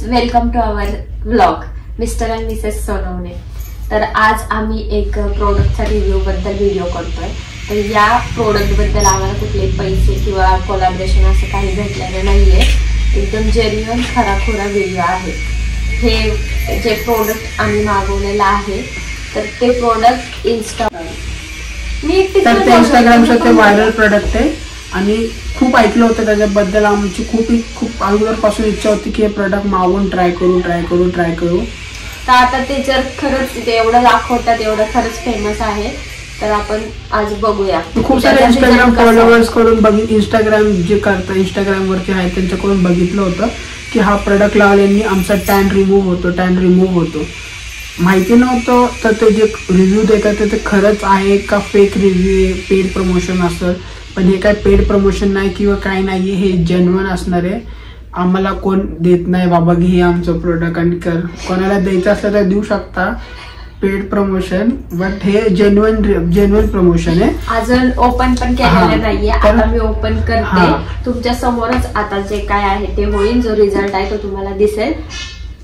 Welcome to our vlog mister and missus Sonawane. तर आज आम्ही एक प्रोडक्टचा रिव्ह्यू बद्दल व्हिडिओ करतोय। तर या प्रोडक्ट बद्दल आम्हाला कुठले पैसे किंवा कोलॅबोरेशन असं काही भेटलेलं नाहीये, एकदम जेन्युइन खराखुरा व्हिडिओ आहे। हे जे प्रोडक्ट आम्ही मागवलेलं आहे तर ते प्रोडक्ट इंस्टाग्रामचं ते व्हायरल प्रोडक्ट आहे आणि खूप ऐकलं होतं त्याच्याबद्दल। आमची खूप अगोदरपासून इच्छा होती की हे प्रोडक्ट मागवून ट्राय करू। तर आता ते जर खरंच ते एवढं दाखवतात, एवढं खरंच फेमस आहे, तर आपण आज बघूया। खूप सारे इंस्टाग्राम फॉलोअर्स कडून इंस्टाग्राम जे करतात इंस्टाग्राम वरती आहे त्यांच्याकडून बघितलं होतं की हा प्रोडक्ट लावल्याने आमचा टॅन रिमूव्ह होतो। माहिती नव्हतं तर ते जे रिव्ह्यू देतात ते खरंच आहे का फेक रिव्ह्यू आहे, पेड प्रमोशन असेल। पण हे काय पेड प्रमोशन नाही किंवा काय नाही, हे जेन्युइन असणार आहे। आम्हाला कोण देत नाही बाबा की हे आमचं प्रोडक्ट आणि कर, कोणाला द्यायचं असलं तर देऊ शकता पेड प्रमोशन, बट हे जेन्युइन प्रमोशन आहे। अजून ओपन पण केलेलं नाहीये, आता मी ओपन करते तुमच्या समोरच। आता जे काय आहे ते होईल, जो रिझल्ट आहे तो तुम्हाला दिसेल।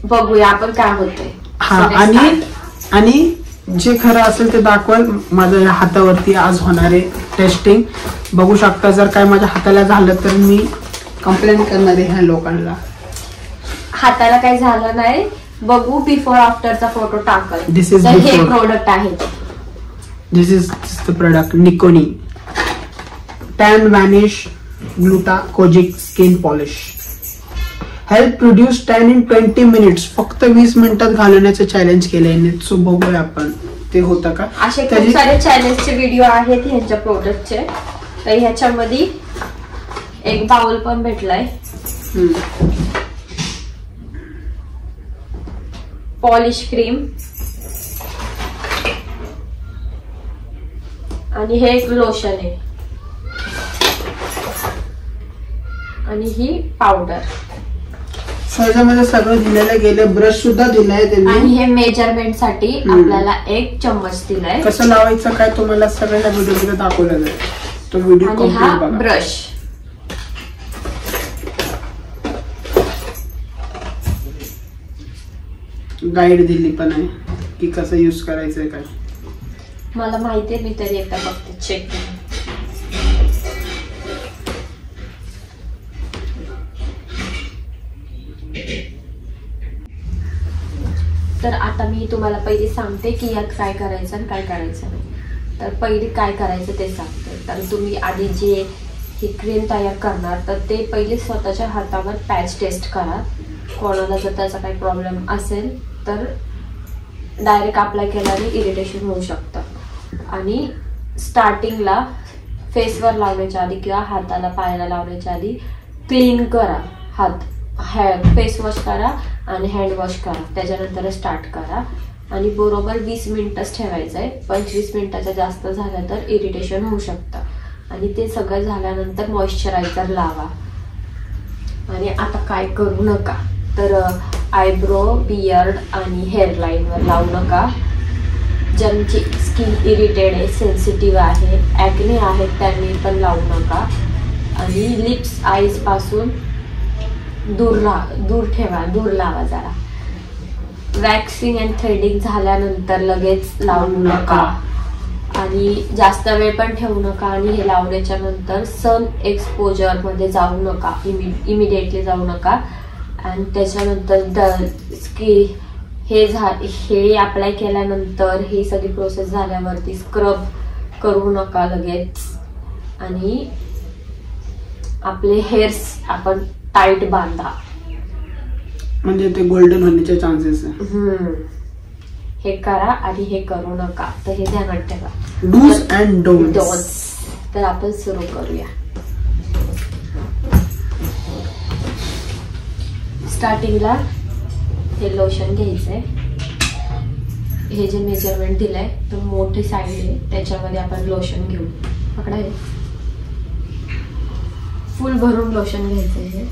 बघूया आपण काय होतंय। आणि जे खरं असेल ते दाखवाल। माझ्या हातावरती आज होणारे टेस्टिंग बघू शकता। जर काय माझ्या हाताला झालं तर मी कंप्लेंट करणार आहे ह्या लोकांना। हाताला काही झालं नाही, बघू बिफोर आफ्टरचा फोटो टाकल। हे प्रोडक्ट आहे, दिस इज द प्रोडक्ट निकोनी tan vanish glutakojic skin polish help reduce tan in 20 minutes. फक्त 20 मिनिटात घालवण्याचं चॅलेंज केलंय। सो बघूया आपण ते होतं का। असे खूप सारे चॅलेंजचे व्हिडिओ आहेत ह्यांच्या प्रोडक्टचे। तर ह्याच्यामध्ये एक बाउल पण भेटलाय, पॉलिश क्रीम, आणि हे एक लोशन आहे, आणि ही पावडर। ह्याच्यामध्ये सगळं दिलेलं गेलं, ब्रश सुद्धा दिलाय त्यांनी, आणि हे मेजरमेंट साठी आपल्याला 1 चम्मच दिलाय। कसं लावायचं काय तुम्हाला सगळ्या व्हिडिओ दाखवलेलं आहे, तो व्हिडिओ कंप्लीट बघा। ब्रश, गाईड दिली पण आहे की कसं यूज करायचंय काय। मला माहितीये, मी तरी एकदा बघते, चेक करून। तर आता मी तुम्हाला पहिले सांगते की यात काय करायचं आणि काय करायचं नाही। तर पहिले काय करायचं ते सांगते। तर तुम्ही आधी जे ही क्रीम तयार करणार तर ते पहिले स्वतःच्या हातावर पॅच टेस्ट करा। कोणाला जर त्याचा काही प्रॉब्लेम असेल तर डायरेक्ट अप्लाय केल्याने इरिटेशन होऊ शकतं। आणि स्टार्टिंगला फेसवर लावण्याच्या आधी किंवा हाताला पायाला लावण्याच्या आधी क्लीन करा हात, फेस वॉश करा आणि हँड वॉश करा, त्याच्यानंतर स्टार्ट करा। आणि बरोबर 20 मिनिटच ठेवायचं आहे। 25 मिनिटाच्या जास्त झालं तर इरिटेशन होऊ शकतं। आणि ते सगळं झाल्यानंतर मॉइश्चरायझर लावा। आणि आता काय करू नका तर आयब्रो, बियर्ड आणि हेअरलाईनवर लावू नका। ज्यांची स्किन इरिटेड आहे, सेन्सिटिव्ह आहे, ॲक्ने आहेत, त्यांनी पण लावू नका। आणि लिप्स, आईज पासून दूर लावा जरा। वॅक्सिंग अँड थ्रेडिंग झाल्यानंतर लगेच लावू नका आणि जास्त वेळ पण ठेवू नका। आणि हे लावण्याच्या नंतर सन एक्सपोजर मध्ये जाऊ नका, इमिडिएटली जाऊ नका। आणि त्याच्यानंतर हे अप्लाय केल्यानंतर ही सगळी प्रोसेस झाल्यावरती स्क्रब करू नका लगेच। आणि आपले हेअर्स आपण टाईट बांधा, म्हणजे ते गोल्डन होण्याचे चान्सेस आहे। हे करा आणि हे करू नका, तर हे ध्यानात ठेवा। Dos and don'ts. तर आपण सुरू करूया। स्टार्टिंगला हे लोशन घ्यायचंय। हे जे मेजरमेंट दिलंय तो मोठी साईड आहे, त्याच्यामध्ये आपण लोशन घेऊ। पकडा, हे फुल भरून लोशन घ्यायचंय। हे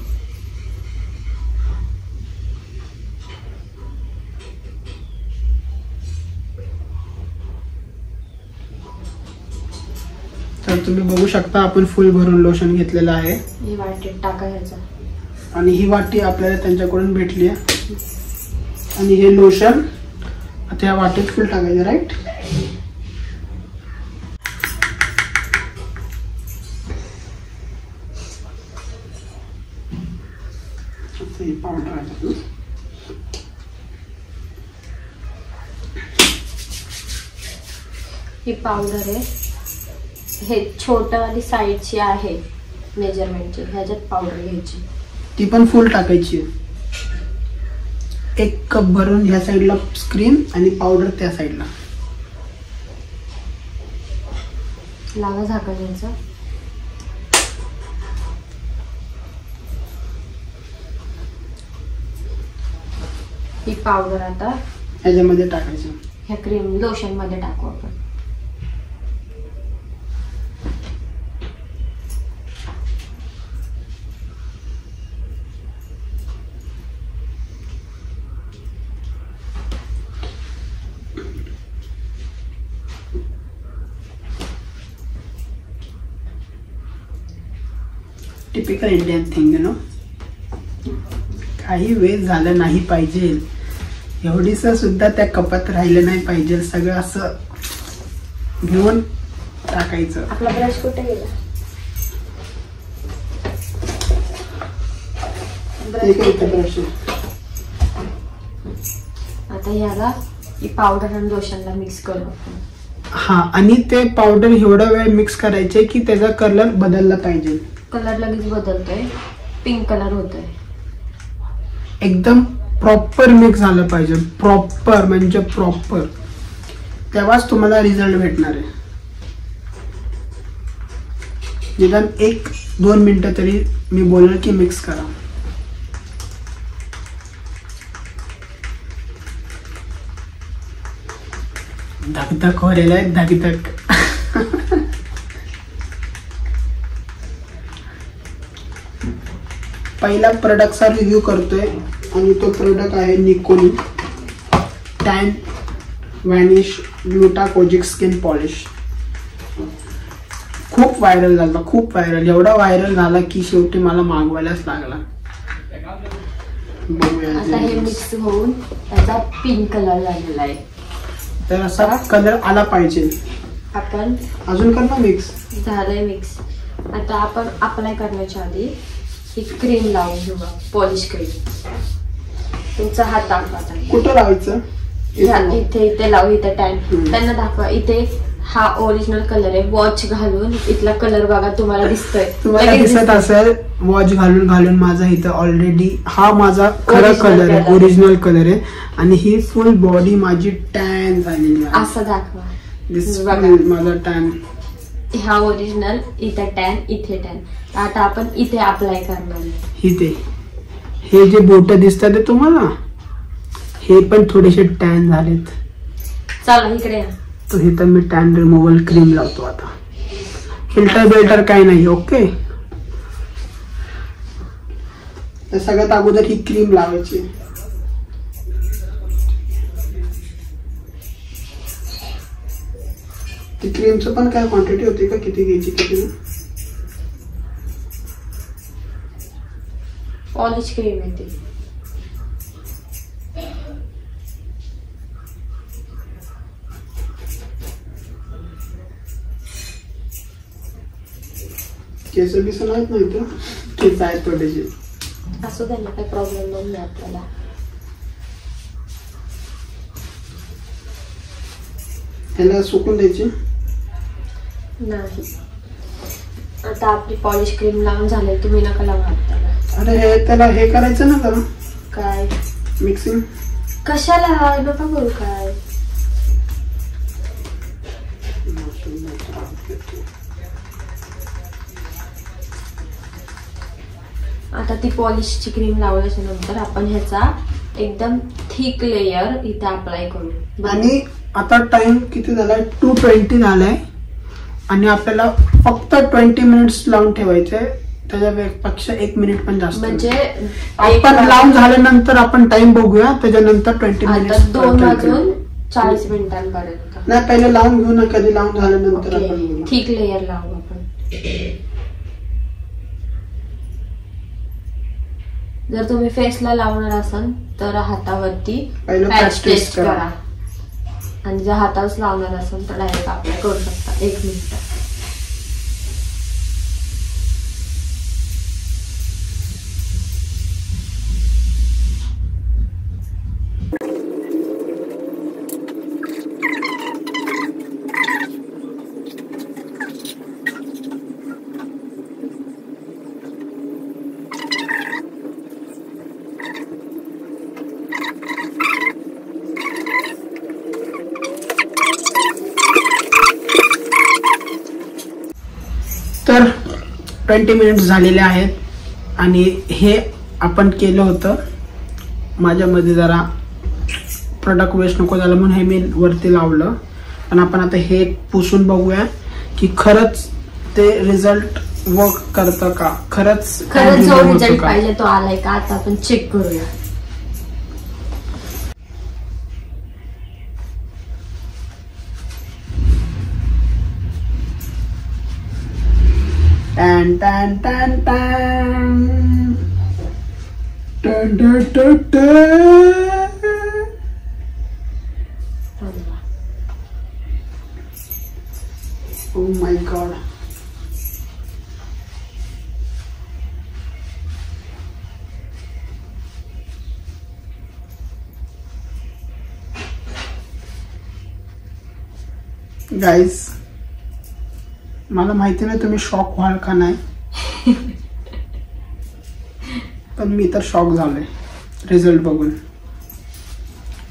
तर तुम्ही बघू शकता आपण फुल भरून लोशन घेतलेलं आहे। ही वाटीत टाकायचं आणि ही वाटी आपल्याला त्यांच्याकडून भेटली आहे। आणि हे लोशन आता या वाटेत फुल टाकायचं, राईट? ही पावडर आहे, ही पावडर आहे, हे छोटवाली साईडची आहे मेजरमेंटची, ह्याच्यात पावडर घ्यायची, ती पण फुल टाकायची. 1 कप भरून ह्या साईडला क्रीम आणि पावडर त्या साईडला. लावा झाकण घ्यायचं. ही पावडर आता ह्याच्यामध्ये टाकायचं. ह्या क्रीम लोशन मध्ये टाकू आपण. Typical Indian thing, you know. काही वेळ झालं नाही पाहिजे, एवढीस सुद्धा त्या कपात राहिलं नाही पाहिजे. सगळं असं घेऊन टाकायचं. आपला ब्रश कुठे गेला? ब्रश. आता ह्याला ही पावडर आणि लोशनला मिक्स करू आपण. हा, आणि ते पावडर एवढा वेळ मिक्स करायचे की त्याचा कलर बदलला पाहिजे. कलर लगेच बदलतोय, पिंक कलर होतोय. एकदम प्रॉपर मिक्स झालं पाहिजे, प्रॉपर म्हणजे प्रॉपर, तेव्हाच तुम्हाला रिझल्ट भेटणार आहे. निदान 1-2 मिनिटं तरी मी बोलणार की मिक्स करा. धकधक हो रेला आहे, धकधक. पहिला प्रोडक्टचा रिव्ह्यू करतोय आणि तो प्रोडक्ट आहे निकोली tan vanish glutakojic skin polish. खूप व्हायरल झाला, खूप व्हायरल, एवढा व्हायरल झाला की शेवटी मला मागवायलाच लागला. आता हे मिक्स होऊन त्याचा पिंक कलर झालेला आहे. तर असा कलर आला पाहिजे. आपण अजून करणार मिक्स. झालंय मिक्स. आता आपण अप्लाय करण्याच्या आधी ही क्रीम लावून घेऊ, पॉलिश क्रीम. तुमचा हात दाखवा. कुठं लावायचं? इथे इथे लावू, इथे टॅन. त्यांना दाखवा. इथे हा ओरिजिनल कलर आहे. वॉच घालून इथला कलर बघा, तुम्हाला दिसतोय, तुम्हाला दिसत असेल. वॉच घालून माझा इथं ऑलरेडी हा माझा खरा कलर आहे, ओरिजिनल कलर आहे. आणि ही फुल बॉडी माझी टॅन झालेली आहे. असं दाखवा. माझा टॅन, हा ओरिजिनल, इथे टॅन, इथे टॅन. आता आपण इथे अप्लाय करणार. इथे हे जे बोट दिसतात ते तुम्हाला, हे पण थोडेसे टॅन झालेत. चला इकडे या. तो इथं मी टॅन रिमूव्हल क्रीम लावतो. आता फिल्टर बिल्टर काही नाही. ओके, तर सगळ्यात अगोदर ही क्रीम लावायची. ती क्रीमचं पण काय क्वांटिटी होती का, किती घ्यायची किती? पॉलिश क्रीम आहे ती. केस बिस नाहीत नाही तर केस आहेत थोडेसे. असं त्यांना काही प्रॉब्लेम नाही आपल्याला. ह्याला सुकून द्यायची नाही. आता आपली पॉलिश क्रीम लावून झाली, तुम्ही नका लावू हाताला. अरे हे त्याला हे करायचं ना त्याला काय मिक्सिंग. कशाला नका करू. काय आता ती पॉलिशची क्रीम लावल्याच्या नंतर आपण ह्याचा एकदम थिक लेयर इथे अप्लाय करू. आणि आता टाइम किती झालाय? 2:20 झालाय. आणि आपल्याला फक्त 20 मिनिट्स लावून ठेवायचे. त्याच्यापेक्षा 1 मिनिट पण जास्त. म्हणजे आपण लावून झाल्यानंतर आपण टाइम बघूया. त्याच्यानंतर 20 मिनिट 2 वाजून 40 मिनिटांपर्यंत. नाही, पहिले लावून घेऊ ना. कधी लावून झाल्यानंतर आपण थिक लेयर लावू आपण. जर तुम्ही फेसला लावणार असाल तर हातावरती पहिलं पॅच patch टेस्ट test करा. करा, आणि जर हातावर लावणार असेल तर डायरेक्ट अप्लाय करू शकता 1 मिनिट. तर 20 मिनिट्स झालेले आहेत आणि हे आपण केलं होतं. माझ्यामध्ये जरा प्रोडक्ट वेस्ट नको झालं म्हणून हे मी वरती लावलं. पण आपण आता हे पुसून बघूया की खरंच ते रिझल्ट वर्क करतं का, खरंच जो रिझल्ट पाहिजे तो आलाय का आता आपण चेक करूया. टॅन टॅन टॅन टॅन टॅन टॅन टॅन टॅन. Oh my god. गाईज, मला माहिती नाही तुम्ही शॉक व्हाल का नाही, पण मी तर शॉक झालोय रिझल्ट बघून.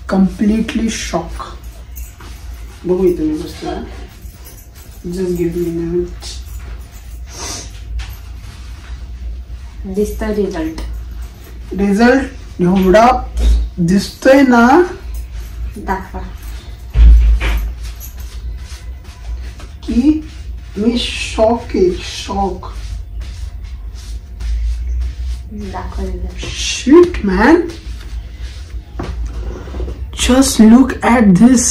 Completely shock. बघू इथे मी बसतो. Just give me minute. दिसतोय रिझल्ट. रिझल्ट एवढा दिसतोय ना, दाखवा की मी शॉक आहे. शॉक. दाखवा result. Shit man, just look at this.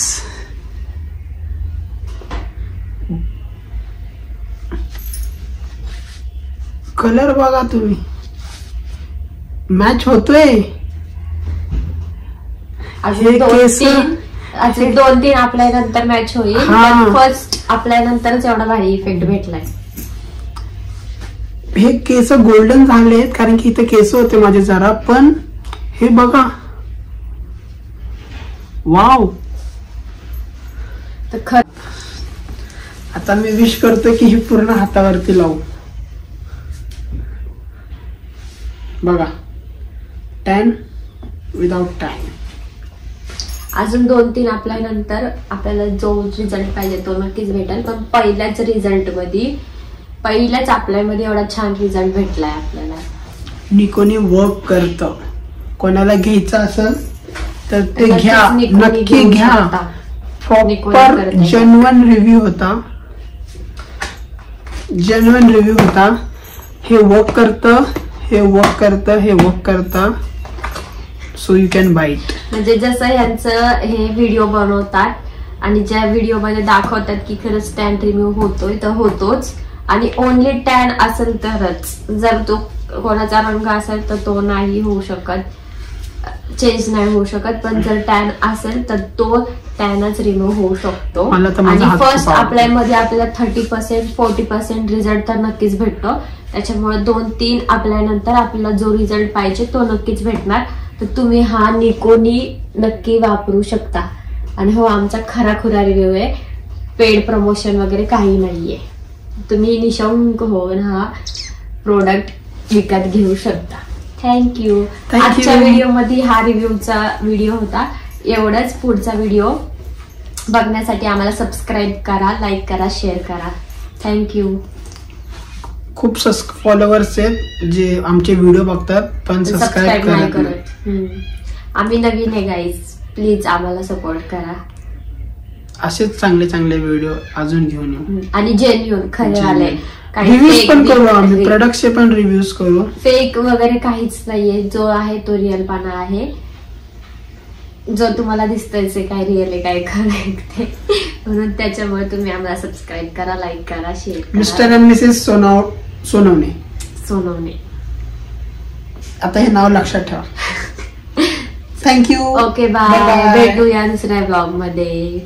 Colour बघा तुम्ही, मॅच होतोय. अजून 2-3 अप्लाय नंतर मॅच होईल. फर्स्ट अप्लाय नंतरच एवढा भारी इफेक्ट भेटलाय. हे केस गोल्डन झालेत कारण की इथे केस होते माझे जरा, पण हे बघा. वाव. तर आता मी विश करतोय की हे पूर्ण हातावरती लावू. बघा, टॅन विदाउट टॅन. अजून 2-3 अप्लाय नंतर आपल्याला जो रिझल्ट पाहिजे तो नक्कीच भेटेल. पण पहिल्याच रिझल्ट मध्ये, पहिल्याच अप्लाय मध्ये एवढा छान रिझल्ट भेटलाय आपल्याला. निकोनी वर्क करतं. कोणाला घ्यायचं असेल तर ते घ्या, नक्की घ्या. प्रॉपर जेन्युइन रिव्ह्यू होता. जेन्युइन रिव्ह्यू होता. हे वर्क करतं, हे वर्क करतं, हे वर्क करतं. So you can buy it. म्हणजे जसं यांचं हे व्हिडिओ बनवतात आणि ज्या व्हिडिओ मध्ये दाखवतात की खरंच टॅन रिमूव्ह होतोय तर होतोच. आणि ओनली टॅन असेल तरच. जर तो कोणाचा रंग असेल तर तो नाही होऊ शकत, चेंज नाही होऊ शकत. पण जर टॅन असेल तर तो टॅनच रिमूव्ह होऊ शकतो. आणि फर्स्ट अप्लाय मध्ये आपल्याला 30% 40% रिझल्ट तर नक्कीच भेटतो. त्याच्यामुळे 2-3 अप्लाय नंतर आपल्याला जो रिझल्ट पाहिजे तो नक्कीच भेटणार. तर तुम्ही हा निकोनी नक्की वापरू शकता. आणि हो, आमचा खराखुरा रिव्ह्यू आहे, पेड प्रमोशन वगैरे काही नाहीये. तुम्ही निशंक होऊन हा प्रोडक्ट विकत घेऊ शकता. थँक्यू. आजच्या व्हिडिओ मध्ये हा रिव्ह्यूचा व्हिडिओ होता. एवढाच. पुढचा व्हिडिओ बघण्यासाठी आम्हाला सबस्क्राईब करा, लाईक करा, शेअर करा. थँक्यू. खूप फॉलोअर्स आहेत जे आमचे व्हिडिओ बघतात पण सबस्क्राईब नाही करत. आम्ही नवीन आहे गाईज, प्लीज आम्हाला सपोर्ट करा. असेच चांगले चांगले व्हिडिओ अजून घेऊन येऊ. आणि जेन्युइन खरे आले. रिव्ह्यूज पण करू आम्ही, प्रोडक्टचे पण रिव्ह्यूज करू. फेक वगैरे काहीच नाहीये. जो आहे तो रिअलपणा आहे. जो तुम्हाला दिसतोय काय रिअल आहे काय खरं आहे ते. म्हणून त्याच्यामुळे तुम्ही आम्हाला सबस्क्राईब करा, लाईक करा, शेअर करा. Mister and missus Sonawane. आता हे नाव लक्षात ठेवा. थँक्यू. Okay bye. भेटूया दुसऱ्या ब्लॉग मध्ये.